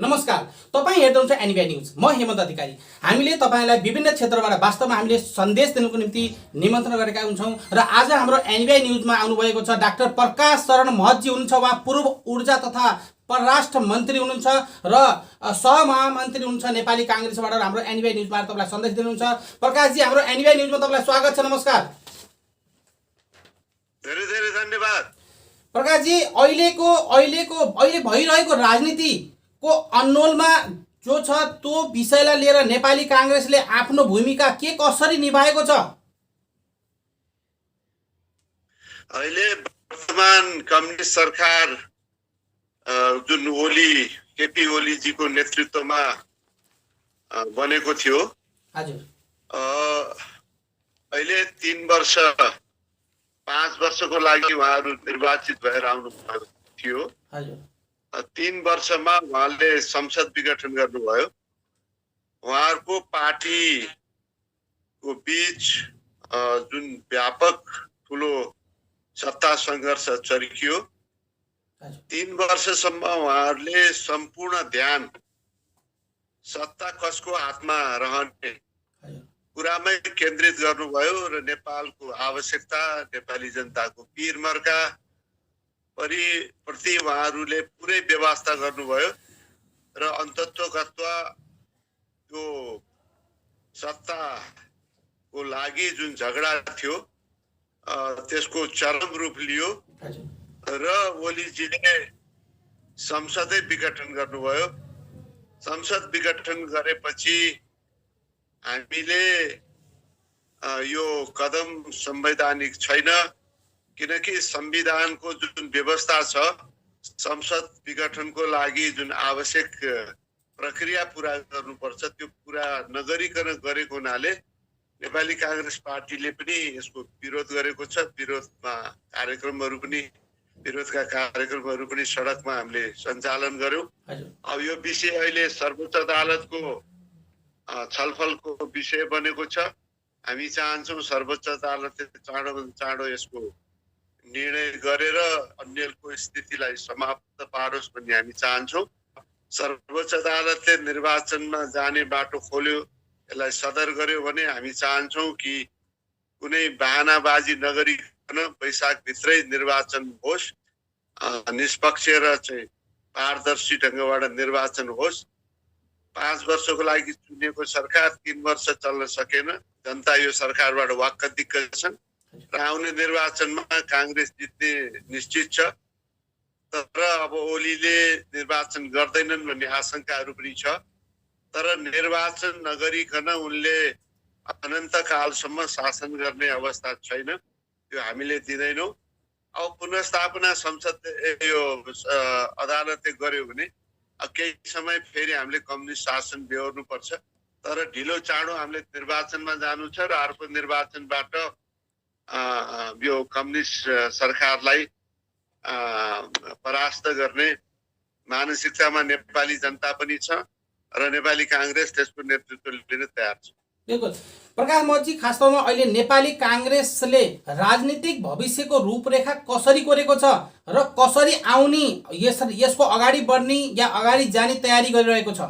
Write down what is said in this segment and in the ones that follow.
नमस्कार, तपाईँ हेर्दै हुनुहुन्छ एनबिआई न्युज। म हेमन्त अधिकारी। हामीले तपाईँलाई विभिन्न क्षेत्रबाट वास्तवमा हामीले सन्देश दिनुको निम्ति निमन्त्रण गरेका हुन्छौँ र आज हाम्रो एनबिआई न्युजमा आउनुभएको छ डाक्टर प्रकाश शरण महतजी हुनुहुन्छ। उहाँ पूर्व ऊर्जा तथा परराष्ट्र मन्त्री हुनुहुन्छ र सहमहामन्त्री हुनुहुन्छ नेपाली काङ्ग्रेसबाट। हाम्रो एनबिआई न्युजमा तपाईँलाई सन्देश दिनुहुन्छ। प्रकाशजी, हाम्रो एनबिआई न्युजमा तपाईँलाई स्वागत छ। नमस्कार। धेरै धेरै धन्यवाद। प्रकाशजी, अहिले भइरहेको राजनीति को अन्नोलमा जो छ त्यो विषयलाई लिएर नेपाली काङ्ग्रेसले आफ्नो भूमिका के कसरी निभाएको छ? अहिले वर्तमान कम्युनिस्ट सरकार जुन केपी ओलीजीको नेतृत्वमा बनेको थियो, हजुर, अहिले 3 वर्ष 5 वर्षको लागि उहाँहरू निर्वाचित भएर आउनु भएको थियो। हजुर, 3 वर्षमा उहाँले संसद विघटन गर्नुभयो। उहाँहरूको पार्टीको बीच जुन व्यापक ठुलो सत्ता सङ्घर्ष चर्कियो। 3 वर्षसम्म उहाँहरूले सम्पूर्ण ध्यान सत्ता कसको हातमा रहने कुरामै केन्द्रित गर्नुभयो र नेपालको आवश्यकता, नेपाली जनताको पीरमर्का प्रति उहाँहरूले पुरै व्यवस्था गर्नुभयो र अन्ततोगत्वा त्यो सत्ताको लागि जुन झगडा थियो त्यसको चरम रूप लियो र ओलीजीले संसदै विघटन गर्नुभयो। संसद विघटन गरेपछि हामीले यो कदम संवैधानिक छैन, किनकि संविधानको जुन व्यवस्था छ, संसद विघटनको लागि जुन आवश्यक प्रक्रिया पुरा गर्नुपर्छ त्यो पुरा नगरिकन गरेको हुनाले नेपाली काङ्ग्रेस पार्टीले पनि यसको विरोध गरेको छ। विरोधका कार्यक्रमहरू पनि सडकमा हामीले सञ्चालन गर्यौं। अब यो विषय अहिले सर्वोच्च अदालतको छलफलको विषय बनेको छ। हामी चाहन्छौँ सर्वोच्च अदालतले चाँडोभन्दा चाँडो यसको निर्णय गरेर अन्यलको स्थितिलाई समाप्त पारोस् भन्ने हामी चाहन्छौँ। सर्वोच्च अदालतले निर्वाचनमा जाने बाटो खोल्यो, यसलाई सदर गर्यो भने हामी चाहन्छौँ कि कुनै बहानाबाजी नगरिकन वैशाखभित्रै निर्वाचन होस्, निष्पक्ष र चाहिँ पारदर्शी ढङ्गबाट निर्वाचन होस्। 5 वर्षको लागि चुनिएको सरकार 3 वर्ष चल्न सकेन। जनता यो सरकारबाट वाक्क दिक्क छन् र आउने निर्वाचनमा काङ्ग्रेस जित्ने निश्चित छ। तर अब ओलीले निर्वाचन गर्दैनन् भन्ने आशंकाहरू पनि छ। तर निर्वाचन नगरिकन उनले अनन्तकालसम्म शासन गर्ने अवस्था छैन, त्यो हामीले दिँदैनौँ। अब पुनर्स्थापना संसद यो अदालतले गर्यो भने केही समय फेरि हामीले कम्युनिस्ट शासन बेहोर्नु पर्छ। तर ढिलो चाँडो हामीले निर्वाचनमा जानु छ र अर्को निर्वाचनबाट यो कम्युनिस्ट सरकारलाई परास्त गर्ने मानसिकतामा नेपाली जनता पनि छ र नेपाली काङ्ग्रेस त्यसको नेतृत्व लिन तयार छ। बिल्कुल प्रकाश महतजी, खास तौरमा अहिले नेपाली काङ्ग्रेसले राजनीतिक भविष्यको रूपरेखा कसरी कोरेको छ र कसरी आउने यसको अगाडि बढ्ने या अगाडि जाने तयारी गरिरहेको छ?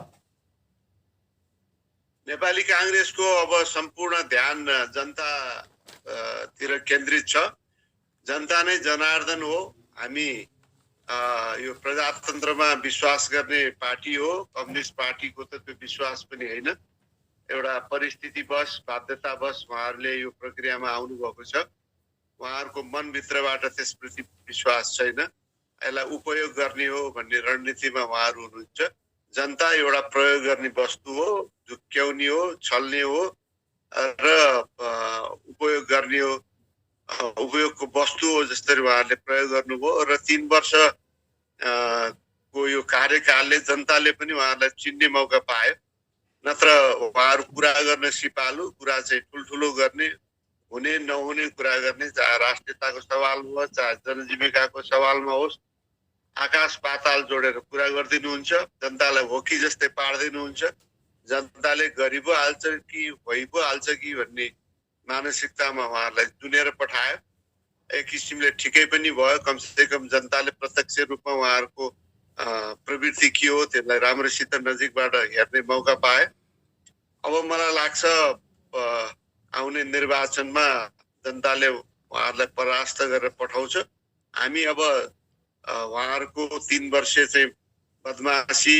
नेपाली काङ्ग्रेसको अब सम्पूर्ण ध्यान जनतातिर केन्द्रित छ। जनता नै जनार्दन हो। हामी यो प्रजातन्त्रमा विश्वास गर्ने पार्टी हो। कम्युनिस्ट पार्टीको त त्यो विश्वास पनि होइन। एउटा परिस्थितिवश, बाध्यतावश उहाँहरूले यो प्रक्रियामा आउनुभएको छ। उहाँहरूको मनभित्रबाट त्यसप्रति विश्वास छैन। यसलाई उपयोग गर्ने हो भन्ने रणनीतिमा उहाँहरू हुनुहुन्छ। जनता एउटा प्रयोग गर्ने वस्तु हो, झुक्क्याउने हो, छल्ने हो र उपयोग गर्ने हो, उपयोगको वस्तु हो जसरी उहाँहरूले प्रयोग गर्नुभयो। र 3 वर्ष को यो कार्यकालले जनताले पनि उहाँहरूलाई चिन्ने मौका पायो। नत्र उहाँहरू कुरा गर्न सिपालु, कुरा चाहिँ ठुल्ठुलो गर्ने, हुने नहुने कुरा गर्ने, चाहे राष्ट्रियताको सवालमा होस्, चाहे जनजीविकाको सवालमा होस्, आकाश पाताल जोडेर कुरा गरिदिनुहुन्छ। जनतालाई हो कि जस्तै पार्दिनुहुन्छ। जनताले गरि पो हाल्छ कि भइ पो हाल्छ कि भन्ने मानसिकतामा उहाँहरूलाई चुनेर पठायो। एक किसिमले ठिकै पनि भयो। कमसेकम जनताले प्रत्यक्ष रूपमा उहाँहरूको प्रवृत्ति के हो त्यसलाई राम्रोसित नजिकबाट हेर्ने मौका पाए। अब मलाई लाग्छ आउने निर्वाचनमा जनताले उहाँहरूलाई परास्त गरेर पठाउँछ। हामी अब उहाँहरूको 3 वर्ष चाहिँ बदमासी,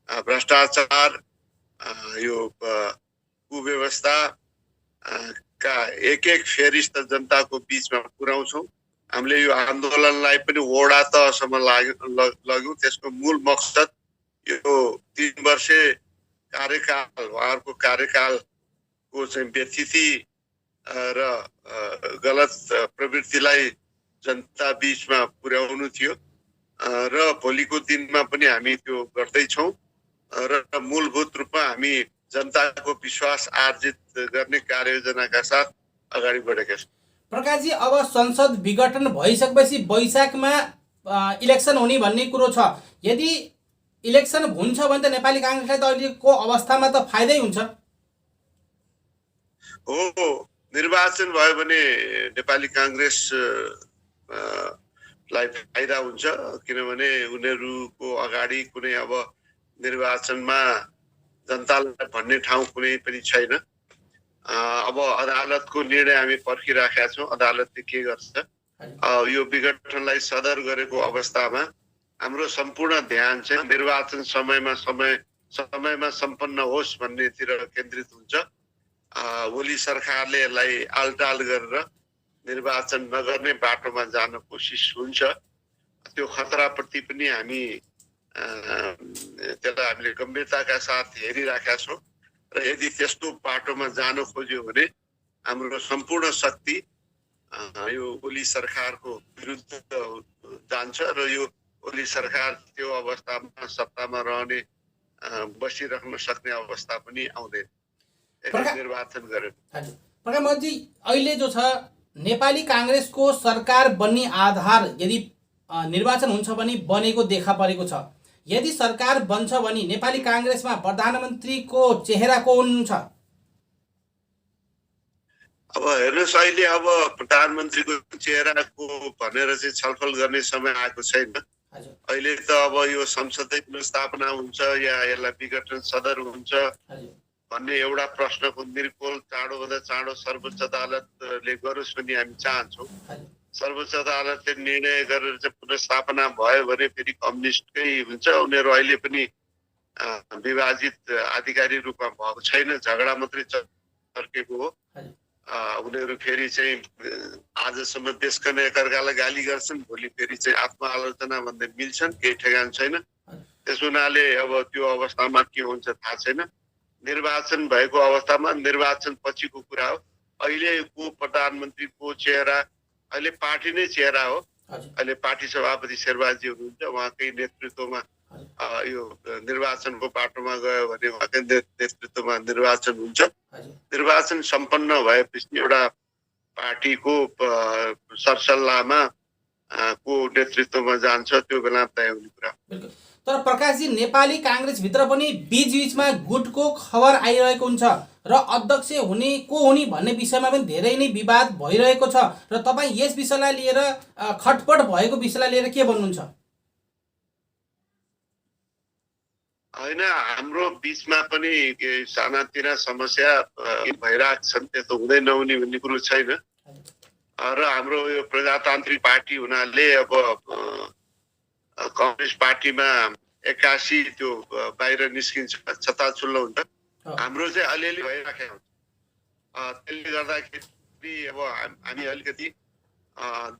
भ्रष्टाचार, यो कुव्यवस्था का एक फेरिस्त जनताको बीचमा पुर्याउँछौँ। हामीले यो आन्दोलनलाई पनि वडा तहसम्म लग्यौँ। त्यसको मूल मकसद यो 3 वर्ष कार्यकाल, उहाँहरूको कार्यकालको चाहिँ व्यथिति र गलत प्रवृत्तिलाई जनता बीचमा पुर्याउनु थियो र भोलिको दिनमा पनि हामी त्यो गर्दैछौँ र मूलभूत रूपमा हामी जनताको विश्वास आर्जित गर्ने कार्ययोजनाका साथ अगाडि बढेका छौँ। प्रकाशजी, अब संसद विघटन भइसकेपछि वैशाखमा इलेक्सन हुने भन्ने कुरो छ। यदि इलेक्सन हुन्छ भने त नेपाली काङ्ग्रेसलाई त अहिलेको अवस्थामा त फाइदै हुन्छ। हो, निर्वाचन भयो भने नेपाली काङ्ग्रेस लाई फाइदा हुन्छ, किनभने उनीहरूको अगाडि कुनै अब निर्वाचनमा जनतालाई भन्ने ठाउँ कुनै पनि छैन। अब अदालतको निर्णय हामी पर्खिराखेका छौँ, अदालतले के गर्छ। यो विघटनलाई सदर गरेको अवस्थामा हाम्रो सम्पूर्ण ध्यान चाहिँ निर्वाचन समयमा सम्पन्न होस् भन्नेतिर केन्द्रित हुन्छ। ओली सरकारले यसलाई आलटाल गरेर निर्वाचन नगर्ने बाटोमा जान कोसिस हुन्छ। त्यो खतराप्रति पनि हामी त्यसलाई हामीले गम्भीरताका साथ हेरिराखेका छौँ र यदि त्यस्तो बाटोमा जान खोज्यो भने हाम्रो सम्पूर्ण शक्ति यो ओली सरकारको विरुद्ध जान्छ र यो ओली सरकार त्यो अवस्थामा सत्तामा रहने बसिराख्न सक्ने अवस्था पनि आउँदैन निर्वाचन गरेर। प्रकाशजी, अहिले जो छ नेपाली काङ्ग्रेसको सरकार बन्ने आधार यदि निर्वाचन हुन्छ भने बनेको देखा परेको छ। यदि सरकार बन्छ भने नेपाली काङ्ग्रेसमा प्रधानमन्त्रीको चेहरा को हुनुहुन्छ? अब हेर्नुहोस्, अहिले अब प्रधानमन्त्रीको चेहराको भनेर चाहिँ छलफल गर्ने समय आएको छैन। अहिले त अब यो संसदै पुनर्स्थापना हुन्छ या यसलाई विघटन सदर हुन्छ भन्ने एउटा प्रश्नको निर्कोल चाँडोभन्दा चाँडो सर्वोच्च अदालतले गरोस् भन्ने हामी चाहन्छौँ। सर्वोच्च अदालतले निर्णय गरेर चाहिँ पुनर्स्थापना भयो भने फेरि कम्युनिस्टकै हुन्छ। उनीहरू अहिले पनि विभाजित आधिकारिक रूपमा भएको छैन, झगडा मात्रै चर्केको हो। उनीहरू फेरि चाहिँ आजसम्म देशका एकअर्कालाई गाली गर्छन्, भोलि फेरि चाहिँ आत्मआलोचना भन्दै मिल्छन्, केही ठेगान छैन। त्यस हुनाले अब त्यो अवस्थामा के हुन्छ थाहा छैन। निर्वाचन भएको अवस्थामा निर्वाचन पछिको कुरा हो। अहिलेको प्रधानमन्त्रीको चेहरा अहिले पार्टी नै चेहरा हो। अहिले पार्टी सभापति शेरबहादुर हुनुहुन्छ, उहाँकै नेतृत्वमा यो निर्वाचनको बाटोमा गयो भने उहाँकै नेतृत्वमा निर्वाचन हुन्छ। निर्वाचन सम्पन्न भएपछि एउटा पार्टीको सरसल्लाहमा को नेतृत्वमा जान्छ, त्यो बेला तय हुने कुरा। तर प्रकाशजी, नेपाली काङ्ग्रेसभित्र पनि बीचमा गुटको खबर आइरहेको हुन्छ र अध्यक्ष हुने को हुने भन्ने विषयमा पनि धेरै नै विवाद भइरहेको छ र तपाईँ यस विषयलाई लिएर खटपट भएको विषयलाई लिएर के भन्नुहुन्छ? होइन, हाम्रो बीचमा पनि सानातिना समस्या भइरहेको छन्, त्यस्तो हुँदै नहुने भन्ने कुरो छैन। र हाम्रो यो प्रजातान्त्रिक पार्टी हुनाले अब कम्युनिस्ट पार्टीमा 81 त्यो बाहिर निस्किन्छ, छताछुल्लो हुन्छ। हाम्रो चाहिँ अलिअलि भइराखेको हुन्छ। त्यसले गर्दाखेरि अब हामी अलिकति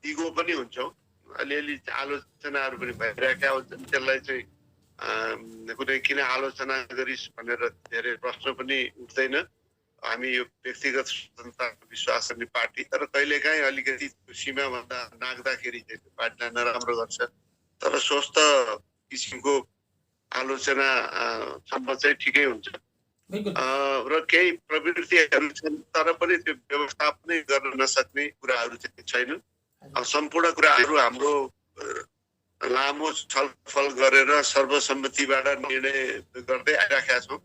दिगो पनि हुन्छौँ, अलिअलि आलोचनाहरू पनि भइरहेका हुन्छन्। त्यसलाई चाहिँ कुनै किन आलोचना गरिस् भनेर धेरै प्रश्न पनि उठ्दैन। हामी यो व्यक्तिगत स्वतन्त्रताको विश्वास गर्ने पार्टी, तर कहिलेकाहीँ अलिकति सीमाभन्दा नाग्दाखेरि चाहिँ पार्टीलाई नराम्रो गर्छ। तर स्वस्थ किसिमको आलोचना सम्म चाहिँ ठिकै हुन्छ र केही प्रवृत्तिहरू छन्, तर पनि त्यो व्यवस्थापनै गर्न नसक्ने कुराहरू चाहिँ छैनन्। सम्पूर्ण कुराहरू हाम्रो लामो छलफल गरेर सर्वसम्मतिबाट निर्णय गर्दै आइराखेका छौँ।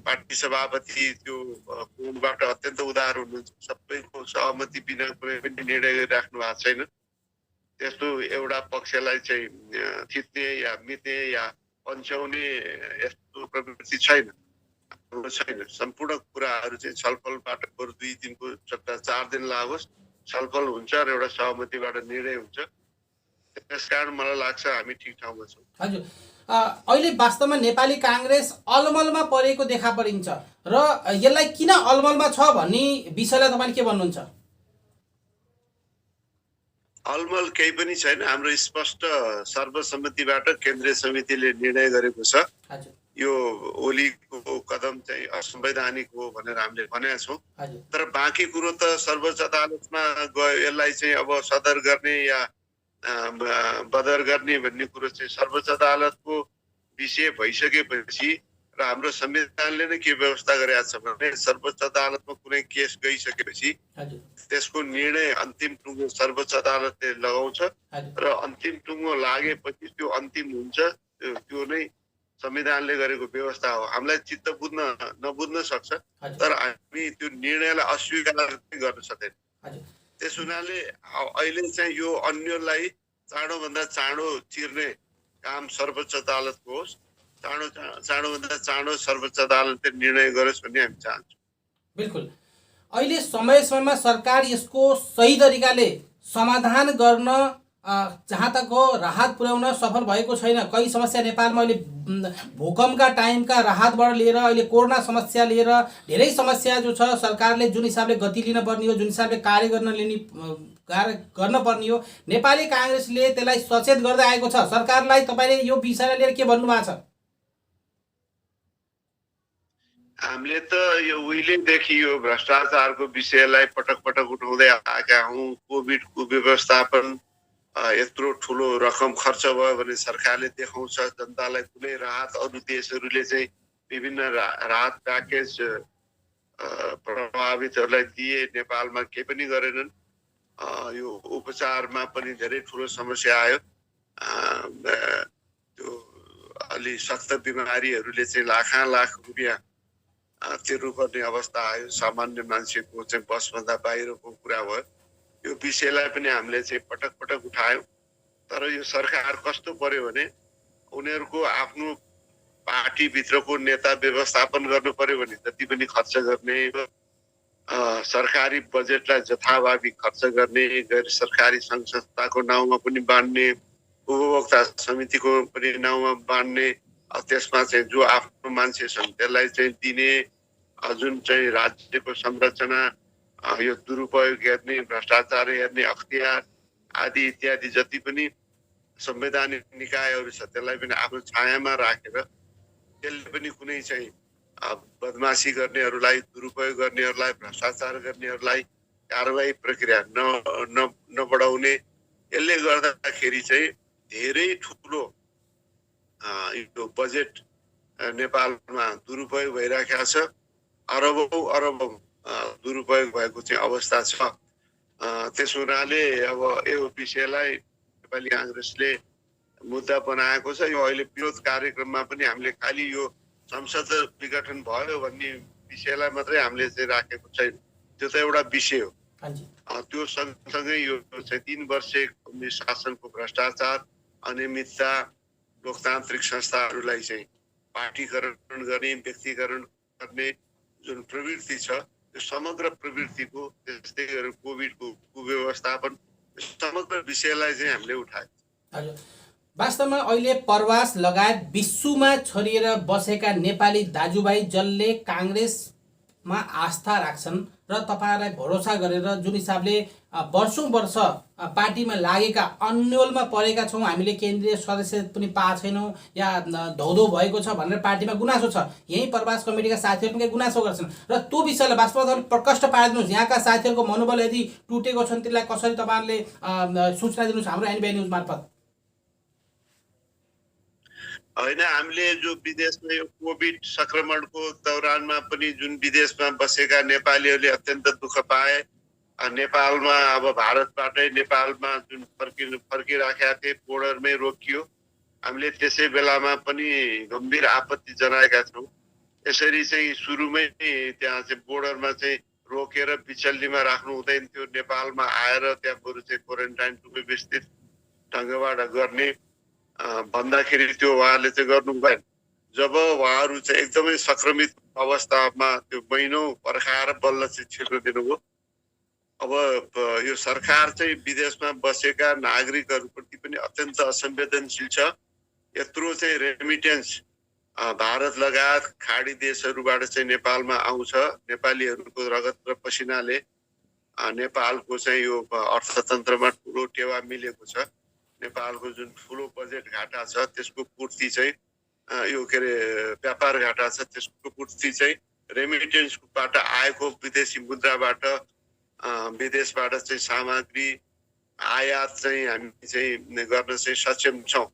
पार्टी सभापति त्यो कोणबाट अत्यन्त उदार हुनुहुन्छ, सबैको सहमति बिना कुनै पनि निर्णय गरिराख्नु भएको छैन। त्यस्तो एउटा पक्षलाई चाहिँ थिच्ने या मिच्ने या पन्छाउने यस्तो प्रवृत्ति छैन। सम्पूर्ण कुराहरू चाहिँ छलफलबाट बरु 2 दिनको सट्टा 4 दिन लागोस्, छलफल हुन्छ र एउटा सहमतिबाट निर्णय हुन्छ। त्यसकारण मलाई लाग्छ हामी ठिक ठाउँमा छौँ। हजुर, अहिले वास्तवमा नेपाली काङ्ग्रेस अलमलमा परेको देखा परिन्छ र यसलाई किन अलमलमा छ भन्ने विषयलाई तपाईले के भन्नुहुन्छ? अलमल केही पनि छैन। हाम्रो स्पष्ट सर्वसम्मतिबाट केन्द्रीय समितिले निर्णय गरेको छ। यो ओलीको कदम चाहिँ असंवैधानिक हो भनेर हामीले भनेका छौँ। तर बाँकी कुरो त सर्वोच्च अदालतमा गयो, यसलाई चाहिँ अब सदर गर्ने या बदर गर्ने भन्ने कुरो चाहिँ सर्वोच्च अदालतको विषय भइसकेपछि र हाम्रो संविधानले नै के व्यवस्था गरेको छ भने सर्वोच्च अदालतमा कुनै केस गइसकेपछि त्यसको निर्णय अन्तिम टुङ्गो सर्वोच्च अदालतले लगाउँछ र अन्तिम टुङ्गो लागेपछि त्यो अन्तिम हुन्छ। त्यो नै संविधानले गरेको व्यवस्था हो। हामीलाई चित्त बुझ्न नबुझ्न सक्छ, तर हामी त्यो निर्णयलाई अस्वीकार गर्न सक्दैन। त्यस हुनाले अहिले चाहिँ यो अन्यलाई चाँडोभन्दा चाँडो चिर्ने काम सर्वोच्च अदालतको होस्, चाँडोभन्दा चाँडो सर्वोच्च अदालतले निर्णय गरोस् भन्ने हामी चाहन्छौँ। बिल्कुल, अहिले समयमा सरकार यसको सही तरिकाले समाधान गर्न जहाँ तक हो राहत पुर्याउन सफल भएको छैन। कई समस्या नेपालमा अहिले भूकम्पका टाइमका राहतबाट लिएर अहिले कोरोना समस्या लिएर धेरै समस्या जो छ, सरकारले जुन हिसाबले गति लिन पर्ने हो, जुन हिसाबले कार्य गर्न पर्ने हो, नेपाली काङ्ग्रेसले त्यसलाई सचेत गर्दै आएको छ। सरकारलाई तपाईले यो विषयलाई लिएर के भन्नु भएको छ? हामीले त यो उहिलेदेखि यो भ्रष्टाचारको विषयलाई पटक पटक उठाउँदै आएका हौँ। कोभिडको व्यवस्थापन यत्रो ठुलो रकम खर्च भयो भने सरकारले देखाउँछ जनतालाई कुनै राहत। अरू देशहरूले चाहिँ विभिन्न राहत प्याकेज प्रभावितहरूलाई दिए, नेपालमा केही पनि गरेनन्। यो उपचारमा पनि धेरै ठुलो समस्या आयो। त्यो अलि सख्त बिमारीहरूले चाहिँ लाख रुपियाँ तिर्नुपर्ने अवस्था आयो। सामान्य मान्छेको चाहिँ बसभन्दा बाहिरको कुरा भयो। यो विषयलाई पनि हामीले चाहिँ पटक पटक उठायौँ। तर यो सरकार कस्तो पर्यो भने उनीहरूको आफ्नो पार्टीभित्रको नेता व्यवस्थापन गर्नु पर्यो भने जति पनि खर्च गर्ने, सरकारी बजेटलाई जथाभावी खर्च गर्ने, गैर सरकारी सङ्घ संस्थाको नाउँमा पनि बाँड्ने, उपभोक्ता समितिको पनि नाउँमा बाँड्ने, त्यसमा चाहिँ जो आफ्नो मान्छे छन् त्यसलाई चाहिँ दिने, जुन चाहिँ राज्यको संरचना यो दुरुपयोग गर्ने, भ्रष्टाचार हेर्ने अख्तियार आदि इत्यादि जति पनि संवैधानिक निकायहरू छ त्यसलाई पनि आफ्नो छायामा राखेर त्यसले पनि कुनै चाहिँ बदमासी गर्नेहरूलाई, दुरुपयोग गर्नेहरूलाई, भ्रष्टाचार गर्नेहरूलाई कारबाही प्रक्रिया नबढाउने। यसले गर्दाखेरि चाहिँ धेरै ठुलो यो बजेट नेपालमा दुरुपयोग भइरहेको छ। अरबौं दुरुपयोग भएको चाहिँ अवस्था छ। त्यस हुनाले अब यो विषयलाई नेपाली काङ्ग्रेसले मुद्दा बनाएको छ। यो अहिले विरोध कार्यक्रममा पनि हामीले खालि यो संसद विघटन भयो भन्ने विषयलाई मात्रै हामीले चाहिँ राखेको छैन। त्यो त एउटा विषय हो। त्यो सँगसँगै यो चाहिँ 3 वर्षे कम्युनिस्ट शासनको भ्रष्टाचार, अनियमितता, लोकतान्त्रिक संस्थाहरूलाई चाहिँ पार्टीकरण गर्ने, व्यक्तिकरण गर्ने जुन प्रवृत्ति छ, त्यो समग्र प्रवृत्तिको, त्यस्तै गरेर कोभिडको कुव्यवस्थापन, समग्र विषयलाई चाहिँ हामीले उठायौँ। हजुर, वास्तवमा अहिले प्रवास लगायत विश्वमा छरिएर बसेका नेपाली दाजुभाइ जसले काङ्ग्रेसमा आस्था राख्छन् र तपाईहरुलाई भरोसा गरेर जुन हिसाबले वर्षौं वर्ष पार्टीमा लागेका अन्यलमा परेका छौं, हामीले केन्द्रीय सदस्य पनि पाएको छैनौं या धौधौ भएको छ भनेर पार्टीमा गुनासो छ। यही प्रवास कमिटीका साथीहरु पनि गुनासो गर्छन् र त्यो विषयलाई वास्तवमा प्रकट पारिदिनुस्। यहाँका साथीहरुको मनोबल यदि टुटेको छन् त्यसलाई कसरी तपाईहरुले सूचना दिनुस् हाम्रो एनबीआई न्यूज मार्फत। हैन, हामीले जो विदेशमा यो कोभिड संक्रमणको दौरानमा पनि जुन विदेशमा बसेका नेपालीहरूले अत्यन्त दुःख पाए, नेपालमा अब भारतबाटै नेपालमा जुन फर्किराखेका थिए बोर्डरमै रोकियो। हामीले त्यसै बेलामा पनि गम्भीर आपत्ति जनाएका छौँ। यसरी चाहिँ सुरुमै त्यहाँ चाहिँ बोर्डरमा चाहिँ रोकेर बिचल्लीमा राख्नु हुँदैन थियो। नेपालमा आएर त्यहाँ बरु चाहिँ क्वारेन्टाइन व्यवस्थित ढङ्गबाट गर्ने भन्दाखेरि त्यो उहाँले चाहिँ गर्नु भएन। जब उहाँहरू चाहिँ एकदमै संक्रमित अवस्थामा त्यो महिनौं पर्खाएर बल्ल चाहिँ छिर्न दिनुभयो। अब यो सरकार चाहिँ विदेशमा बसेका नागरिकहरूप्रति पनि अत्यन्त असंवेदनशील छ। यत्रो चाहिँ रेमिटेन्स भारत लगायत खाडी देशहरूबाट चाहिँ नेपालमा आउँछ। नेपालीहरूको रगत र पसिनाले नेपालको चाहिँ यो अर्थतन्त्रमा ठुलो टेवा मिलेको छ। नेपालको जुन ठुलो बजेट घाटा छ त्यसको पूर्ति चाहिँ यो के अरे व्यापार घाटा छ त्यसको पूर्ति चाहिँ रेमिटेन्सबाट आएको विदेशी मुद्राबाट विदेशबाट चाहिँ सामग्री आयात चाहिँ हामी चाहिँ गर्न चाहिँ सक्षम छौँ।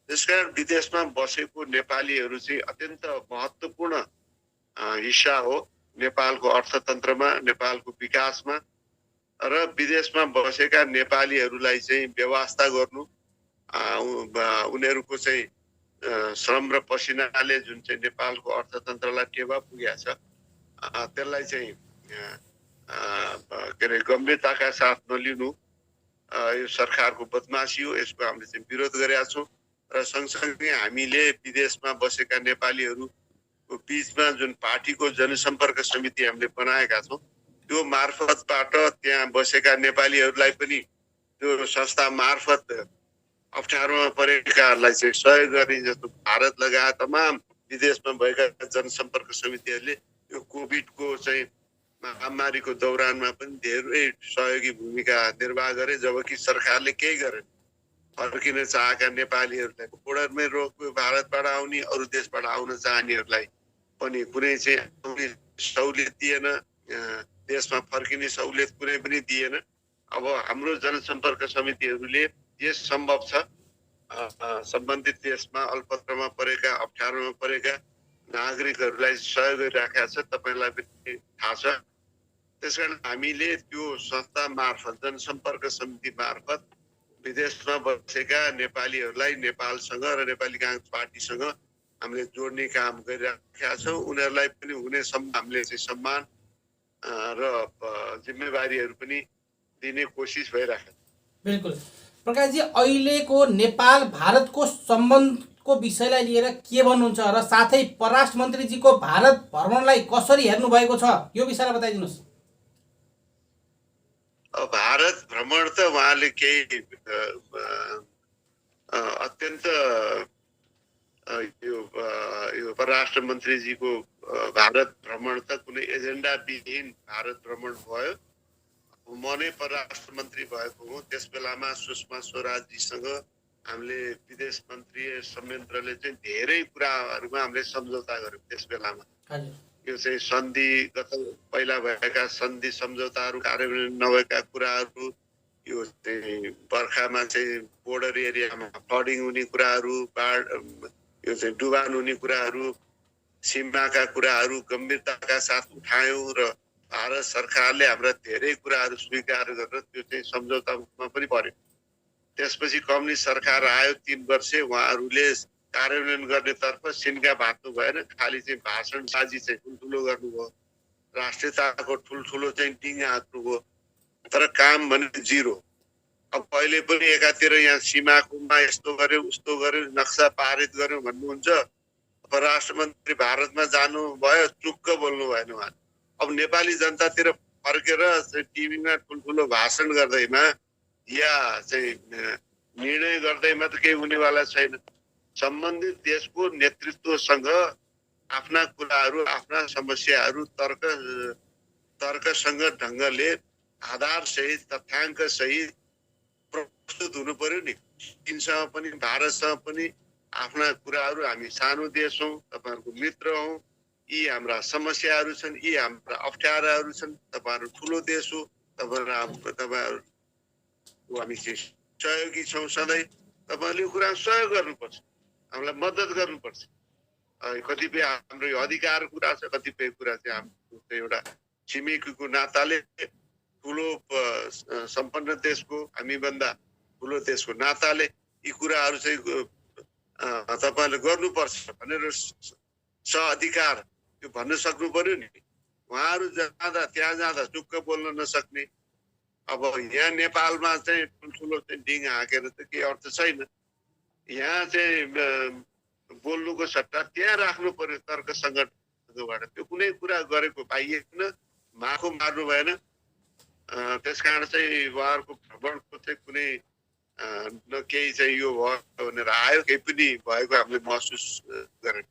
त्यसकारण विदेशमा बसेको नेपालीहरू चाहिँ अत्यन्त महत्त्वपूर्ण हिस्सा हो नेपालको अर्थतन्त्रमा, नेपालको विकासमा। र विदेशमा बसेका नेपालीहरूलाई चाहिँ व्यवस्था गर्नु, उनीहरूको चाहिँ श्रम र पसिनाले जुन चाहिँ नेपालको अर्थतन्त्रलाई टेवा पुगेको छ त्यसलाई चाहिँ के अरे गम्भीरताका साथ नलिनु यो सरकारको बदमासी हो। यसको हामीले चाहिँ विरोध गरेका छौँ। र सँगसँगै हामीले विदेशमा बसेका नेपालीहरूको बिचमा जुन पार्टीको जनसम्पर्क समिति हामीले बनाएका छौँ त्यो मार्फतबाट त्यहाँ बसेका नेपालीहरूलाई पनि त्यो संस्था मार्फत अप्ठ्यारोमा परेकाहरूलाई चाहिँ सहयोग गर्ने, जस्तो भारत लगायत तमाम विदेशमा भएका जनसम्पर्क समितिहरूले यो कोभिडको चाहिँ महामारीको दौरानमा पनि धेरै सहयोगी भूमिका निर्वाह गरे, जबकि सरकारले केही गरेन। फर्किन चाहेका नेपालीहरूलाई बोर्डरमै रोक्यो, भारतबाट आउने अरू देशबाट आउन चाहनेहरूलाई पनि कुनै चाहिँ आउने सहुलियत दिएन, देशमा फर्किने सहुलियत कुनै पनि दिएन। अब हाम्रो जनसम्पर्क समितिहरूले जे सम्भव छ सम्बन्धित देशमा अल्पत्रमा परेका अप्ठ्यारोमा परेका नागरिकहरूलाई सहयोग गरिराखेका छ, तपाईँलाई पनि थाहा छ। त्यसकारण हामीले त्यो संस्था मार्फत जनसम्पर्क समिति मार्फत विदेशमा बसेका नेपालीहरूलाई नेपालसँग र नेपाली कांग्रेस पार्टीसँग हामीले जोड्ने काम गरिराखेका छौँ। उनीहरूलाई पनि हुने हामीले चाहिँ सम्मान र जिम्मेवारीहरू पनि दिने कोसिस भइरहेको छ। बिल्कुल प्रकाशजी, अहिलेको नेपाल भारतको सम्बन्धको विषयलाई लिएर के भन्नुहुन्छ र साथै परराष्ट्र मन्त्रीजीको भारत भ्रमणलाई कसरी हेर्नु भएको छ यो विषयलाई बताइदिनुहोस्। भारत भ्रमण त उहाँले केही अत्यन्त यो परराष्ट्र मन्त्रीजीको भारत भ्रमण त कुनै एजेन्डा विहीन भारत भ्रमण भयो। म नै परराष्ट्र मन्त्री भएको हुँ, त्यस बेलामा सुषमा स्वराजजीसँग हामीले विदेश मन्त्री संयन्त्रले चाहिँ धेरै कुराहरूमा हामीले सम्झौता गर्यौँ। त्यस बेलामा यो चाहिँ सन्धिगत पहिला भएका सन्धि सम्झौताहरू कार्यान्वयन नभएका कुराहरू, यो चाहिँ बर्खामा चाहिँ बोर्डर एरियामा फ्लडिङ हुने कुराहरू, बाढ यो चाहिँ डुबान हुने कुराहरू, सीमाका कुराहरू गम्भीरताका साथ उठायौँ र भारत सरकारले हाम्रा धेरै कुराहरू स्वीकार गरेर त्यो चाहिँ सम्झौतामा पनि पर्यो। त्यसपछि कम्युनिस्ट सरकार आयो 3 वर्ष, उहाँहरूले कार्यान्वयन गर्नेतर्फ सिन्का भात्नु भएन, खालि चाहिँ भाषणबाजी चाहिँ ठुल्ठुलो गर्नुभयो, राष्ट्रियताको ठुल्ठुलो चाहिँ टिङ्गा हाँक्नुभयो, तर काम भने जिरो। अब अहिले पनि एकातिर यहाँ सीमाकोमा यस्तो गर्यो उस्तो गर्यो नक्सा पारित गर्यो भन्नुहुन्छ, परराष्ट्र मन्त्री भारतमा जानु भयो चुक्क बोल्नु भएन उहाँ। अब नेपाली जनतातिर फर्केर टिभीमा ठुल्ठुलो भाषण गर्दैमा या चाहिँ निर्णय गर्दैमा त केही हुनेवाला छैन। सम्बन्धित देशको नेतृत्वसँग आफ्ना कुराहरू, आफ्ना समस्याहरू तर्कसँग ढङ्गले आधार सहित तथ्याङ्क सहित प्रस्तुत हुनु पर्यो नि। चीनसँग पनि भारतसँग पनि आफ्ना कुराहरू, हामी सानो देश हौँ, तपाईँहरूको मित्र हौँ, यी हाम्रा समस्याहरू छन्, यी हाम्रा अप्ठ्याराहरू छन्, तपाईँहरू ठुलो देश हो, तपाईँहरू हामी सहयोगी छौँ सधैँ, तपाईँहरूले यो कुरा सहयोग गर्नुपर्छ, हामीलाई मद्दत गर्नुपर्छ। कतिपय हाम्रो अधिकार कुरा छ, कतिपय कुरा चाहिँ हाम्रो एउटा छिमेकीको नाताले, ठुलो सम्पन्न देशको हामीभन्दा ठुलो देशको नाताले यी कुराहरू चाहिँ तपाईँहरूले गर्नुपर्छ भनेर अधिकार त्यो भन्न सक्नु पर्यो नि। उहाँहरू त्यहाँ जाँदा चुक्क बोल्न नसक्ने, अब यहाँ नेपालमा चाहिँ ठुल्ठुलो चाहिँ डिङ हाँकेर त केही अर्थ छैन। यहाँ चाहिँ बोल्नुको सट्टा त्यहाँ राख्नु पर्यो तर्क सङ्गठनबाट। त्यो कुनै कुरा गरेको पाइएन, माखो मार्नु भएन। त्यस कारण चाहिँ उहाँहरूको भ्रमणको चाहिँ कुनै न केही चाहिँ यो भयो भनेर आयो, केही पनि भएको हामीले महसुस गरेन।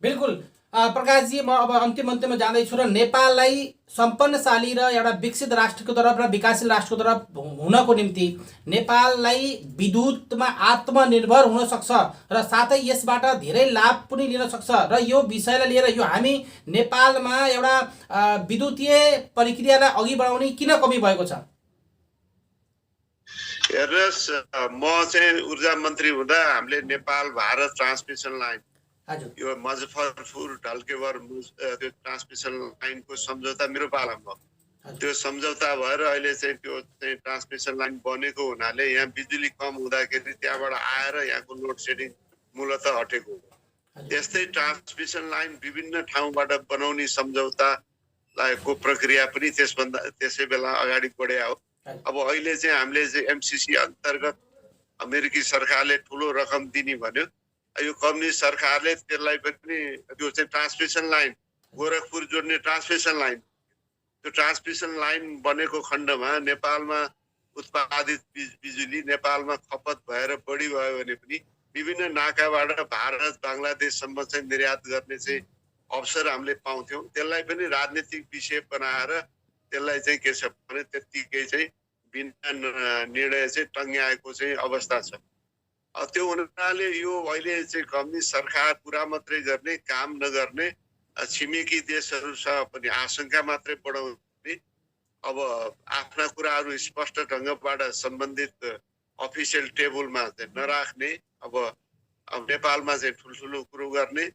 बिल्कुल प्रकाशजी, म अब अन्तिममा जाँदैछु र नेपाललाई सम्पन्नशाली र एउटा विकसित राष्ट्रको तर्फ र विकासशील राष्ट्रको तर्फ हुनको निम्ति नेपाललाई विद्युतमा आत्मनिर्भर हुन सक्छ र साथै यसबाट धेरै लाभ पनि लिन सक्छ र यो विषयलाई लिएर यो हामी नेपालमा एउटा विद्युतीय प्रक्रियालाई अघि बढाउने किन कमी भएको छ? हेर्नुहोस्, म चाहिँ ऊर्जा मन्त्री हुँदा हामीले नेपाल भारत ट्रान्समिसन लाइन, यो मुजफ्फरपुर ढल्केवर त्यो ट्रान्समिसन लाइनको सम्झौता मेरो पालामा भयो। त्यो सम्झौता भएर अहिले चाहिँ त्यो चाहिँ ट्रान्समिसन लाइन बनेको हुनाले यहाँ बिजुली कम हुँदाखेरि त्यहाँबाट आएर यहाँको लोड सेडिङ मूलत हटेको हो। त्यस्तै ट्रान्समिसन लाइन विभिन्न ठाउँबाट बनाउने सम्झौताको प्रक्रिया पनि त्यसै बेला अगाडि बढ्या हो। अब अहिले चाहिँ हामीले चाहिँ एमसिसी अन्तर्गत अमेरिकी सरकारले ठुलो रकम दिने भन्यो। यो कम्युनिस्ट सरकारले त्यसलाई पनि त्यो चाहिँ ट्रान्समिसन लाइन, गोरखपुर जोड्ने ट्रान्समिसन लाइन, त्यो ट्रान्समिसन लाइन बनेको खण्डमा नेपालमा उत्पादित बिजुली नेपालमा खपत भएर बढी भयो भने पनि विभिन्न नाकाबाट भारत बङ्गलादेशसम्म चाहिँ निर्यात गर्ने चाहिँ अवसर हामीले पाउँथ्यौँ। त्यसलाई पनि राजनीतिक विषय बनाएर त्यसलाई चाहिँ के छ भने त्यत्तिकै चाहिँ बिना निर्णय चाहिँ टङ्ग्याएको चाहिँ अवस्था छ। त्यो हुनाले यो अहिले चाहिँ कम्युनिस्ट सरकार कुरा मात्रै गर्ने, काम नगर्ने, छिमेकी देशहरूसँग पनि आशंका मात्रै बढाउने, अब आफ्ना कुराहरू स्पष्ट ढङ्गबाट सम्बन्धित अफिसियल टेबलमा चाहिँ नराख्ने, अब नेपालमा चाहिँ ठुल्ठुलो कुरो गर्ने।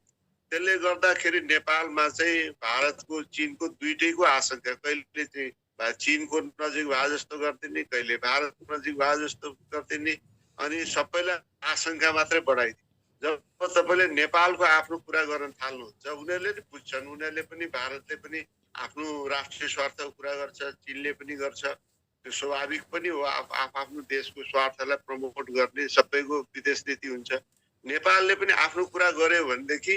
त्यसले गर्दाखेरि नेपालमा चाहिँ भारतको चिनको दुईटैको आशंका, कहिले चाहिँ चिनको नजिक भए जस्तो गरिदिने, कहिले भारतको नजिक भए जस्तो गरिदिने, अनि सबैलाई आशंका मात्रै बढाइदिए। जब तपाईँले नेपालको आफ्नो कुरा गर्न थाल्नुहुन्छ उनीहरूले नि बुझ्छन्, उनीहरूले पनि भारतले पनि आफ्नो राष्ट्रिय स्वार्थको कुरा गर्छ, चीनले पनि गर्छ, त्यो स्वाभाविक पनि हो। आफ्नो देशको स्वार्थलाई प्रमोट गर्ने सबैको विदेश नीति हुन्छ। नेपालले पनि आफ्नो कुरा गर्यो भनेदेखि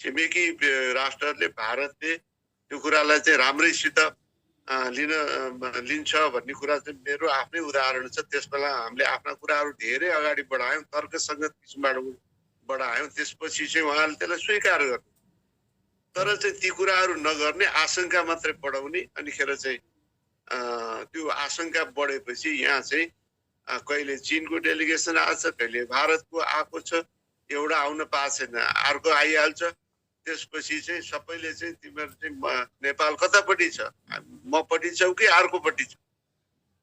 छिमेकी राष्ट्रहरूले भारतले त्यो कुरालाई चाहिँ राम्रैसित लिन्छ भन्ने कुरा चाहिँ मेरो आफ्नै उदाहरण छ। त्यस बेला हामीले आफ्ना कुराहरू धेरै अगाडि बढायौँ, तर्कसङ्गत किसिमबाट बढायौँ, त्यसपछि चाहिँ उहाँले त्यसलाई स्वीकार गर्नु। तर चाहिँ ती कुराहरू नगर्ने, आशंका मात्रै बढाउने, अनिखेर चाहिँ त्यो आशंका बढेपछि यहाँ चाहिँ कहिले चिनको डेलिगेसन आएको छ, कहिले भारतको आएको छ, एउटा आउन पाएको छैन, अर्को आइहाल्छ। त्यसपछि चाहिँ सबैले चाहिँ तिमीहरू चाहिँ नेपाल कतापट्टि छ, मपट्टि छौ कि अर्कोपट्टि छ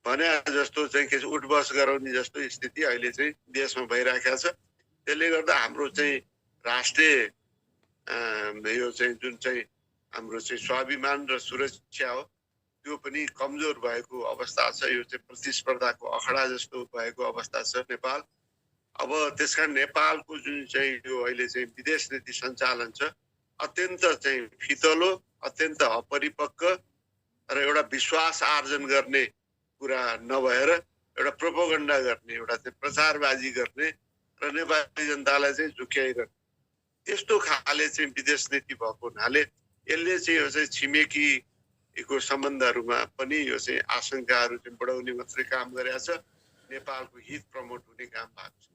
भने जस्तो चाहिँ के उठबस गराउने जस्तो स्थिति अहिले चाहिँ देशमा भइराखेको छ। त्यसले गर्दा हाम्रो चाहिँ राष्ट्रिय यो चाहिँ जुन चाहिँ हाम्रो चाहिँ स्वाभिमान र सुरक्षा हो त्यो पनि कमजोर भएको अवस्था छ। यो चाहिँ प्रतिस्पर्धाको अखडा जस्तो भएको अवस्था छ नेपाल। अब त्यसकारण नेपालको जुन चाहिँ यो अहिले चाहिँ विदेश नीति सञ्चालन छ अत्यन्त चाहिँ फितलो, अत्यन्त अपरिपक्व र एउटा विश्वास आर्जन गर्ने कुरा नभएर एउटा प्रोपोगन्डा गर्ने, एउटा चाहिँ प्रचारबाजी गर्ने र नेपाली जनतालाई चाहिँ झुक्याइरहने त्यस्तो खाले चाहिँ विदेश नीति भएको हुनाले यसले चाहिँ यो चाहिँ छिमेकीको सम्बन्धहरूमा पनि यो चाहिँ आशंकाहरू चाहिँ बढाउने मात्रै काम गरेको छ, नेपालको हित प्रमोट हुने काम भएको छ।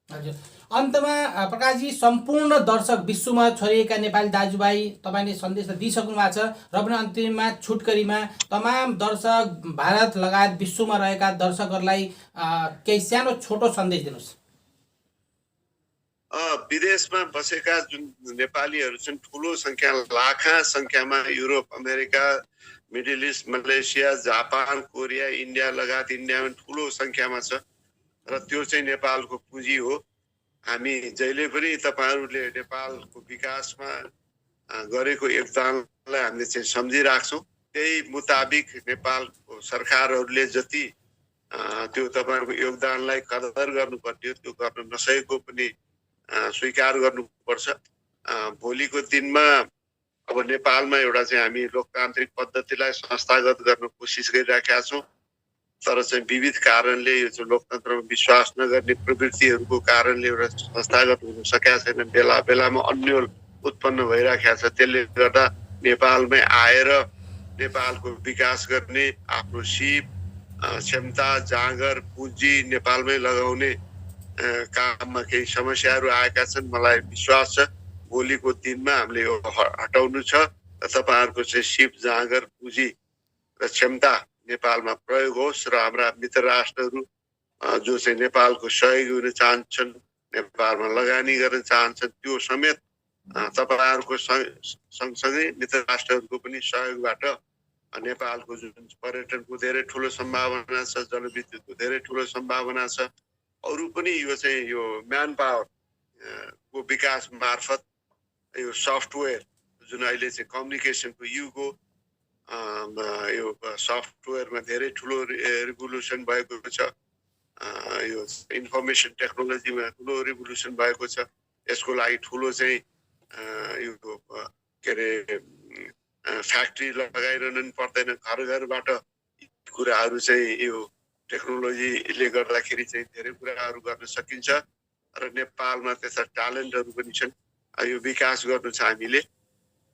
हजुर, अन्तमा प्रकाशजी, सम्पूर्ण दर्शक विश्वमा छरिएका नेपाली दाजुभाइ तपाईँले सन्देश दिइसक्नु भएको छ र पनि अन्तिममा छुटकरीमा तमाम दर्शक भारत लगायत विश्वमा रहेका दर्शकहरूलाई केही सानो छोटो सन्देश दिनुहोस्। विदेशमा बसेका जुन नेपालीहरू छन् ठुलो संख्या, लाखौं संख्यामा Europe, America, middle east, Malaysia, Japan, Korea, India लगायत इन्डियामा ठुलो संख्यामा छ र त्यो चाहिँ नेपालको पुँजी हो। हामी जहिले पनि तपाईहरूले नेपालको विकासमा गरेको योगदानलाई हामीले चाहिँ सम्झिराख्छौँ। त्यही मुताबिक नेपालको सरकारहरूले जति त्यो तपाईहरूको योगदानलाई कदर गर्नुपर्ने त्यो गर्न नसकेको पनि स्वीकार गर्नुपर्छ। भोलिको दिनमा अब नेपालमा एउटा चाहिँ हामी लोकतान्त्रिक पद्धतिलाई संस्थागत गर्न कोसिस गरिराखेका छौँ, तर चाहिँ विविध कारणले यो चाहिँ लोकतन्त्रमा विश्वास नगर्ने प्रवृत्तिहरूको कारणले एउटा संस्थागत हुन सकेका छैन। बेला बेलामा अन्यल उत्पन्न भइराखेको छ। त्यसले गर्दा नेपालमै आएर नेपालको विकास गर्ने, आफ्नो सिप क्षमता जाँगर पुँजी नेपालमै लगाउने काममा केही समस्याहरू आएका छन्। मलाई विश्वास छ भोलिको दिनमा हामीले यो हटाउनु छ र तपाईँहरूको चाहिँ सिप जाँगर पुँजी र क्षमता नेपालमा प्रयोग होस् र हाम्रा मित्र राष्ट्रहरू जो चाहिँ नेपालको सहयोगी हुन चाहन्छन्, नेपालमा लगानी गर्न चाहन्छन्, त्यो समेत तपाईँहरूको सँगसँगै मित्र राष्ट्रहरूको पनि सहयोगबाट नेपालको जुन पर्यटनको धेरै ठुलो सम्भावना छ, जलविद्युतको धेरै ठुलो सम्भावना छ, अरू पनि यो चाहिँ यो म्यान पावर को विकास मार्फत यो सफ्टवेयर जुन अहिले चाहिँ कम्युनिकेसनको युग हो, यो सफ्टवेयरमा धेरै ठुलो रिभोल्युसन भएको छ। यो इन्फर्मेसन टेक्नोलोजीमा ठुलो रिभोल्युसन भएको छ। यसको लागि ठुलो चाहिँ यो के अरे फ्याक्ट्री लगाइरहनु पर्दैन। घर घरबाट कुराहरू चाहिँ यो टेक्नोलोजीले गर्दाखेरि चाहिँ धेरै कुराहरू गर्न सकिन्छ र नेपालमा त्यस्ता ट्यालेन्टहरू पनि छन्। यो विकास गर्नु छ हामीले।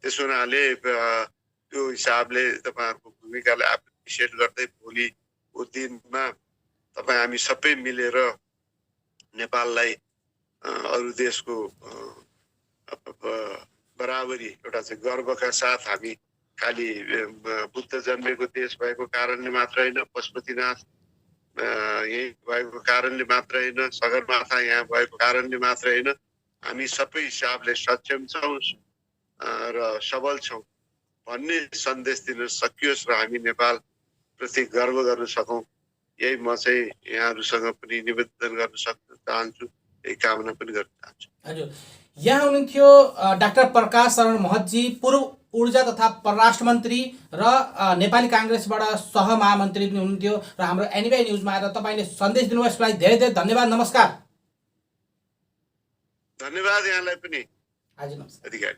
त्यसो हुनाले त्यो हिसाबले तपाईँहरूको भूमिकालाई एप्रिसिएट गर्दै भोलिको दिनमा तपाईँ हामी सबै मिलेर नेपाललाई अरू देशको बराबरी एउटा चाहिँ गर्वका साथ हामी खालि बुद्ध जन्मेको देश भएको कारणले मात्र होइन, पशुपतिनाथ यही भएको कारणले मात्र होइन, सगरमाथा यहाँ भएको कारणले मात्र होइन, हामी सबै हिसाबले सक्षम छौँ र सबल छौँ भन्ने सन्देश दिन सकियोस् र हामी नेपाल प्रति गर्व गर्न सकौँ। यही म चाहिँ यहाँहरूसँग पनि निवेदन गर्न चाहन्छु, यही कामना पनि गर्न चाहन्छु। हजुर, यहाँ हुनुहुन्थ्यो डाक्टर प्रकाश शरण महतजी, पूर्व ऊर्जा तथा परराष्ट्र मन्त्री र नेपाली काङ्ग्रेसबाट सहमहामन्त्री पनि हुनुहुन्थ्यो र हाम्रो एनबिआई न्युजमा आएर तपाईँले सन्देश दिनुभयो, यसको लागि धेरै धेरै धन्यवाद। नमस्कार। धन्यवाद यहाँलाई पनि। हजुर नमस्कार। अधिकारी।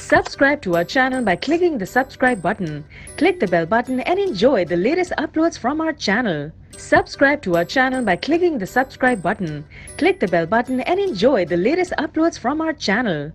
Subscribe to our channel by clicking the subscribe button. Click the bell button and enjoy the latest uploads from our channel. Subscribe to our channel by clicking the subscribe button. Click the bell button and enjoy the latest uploads from our channel.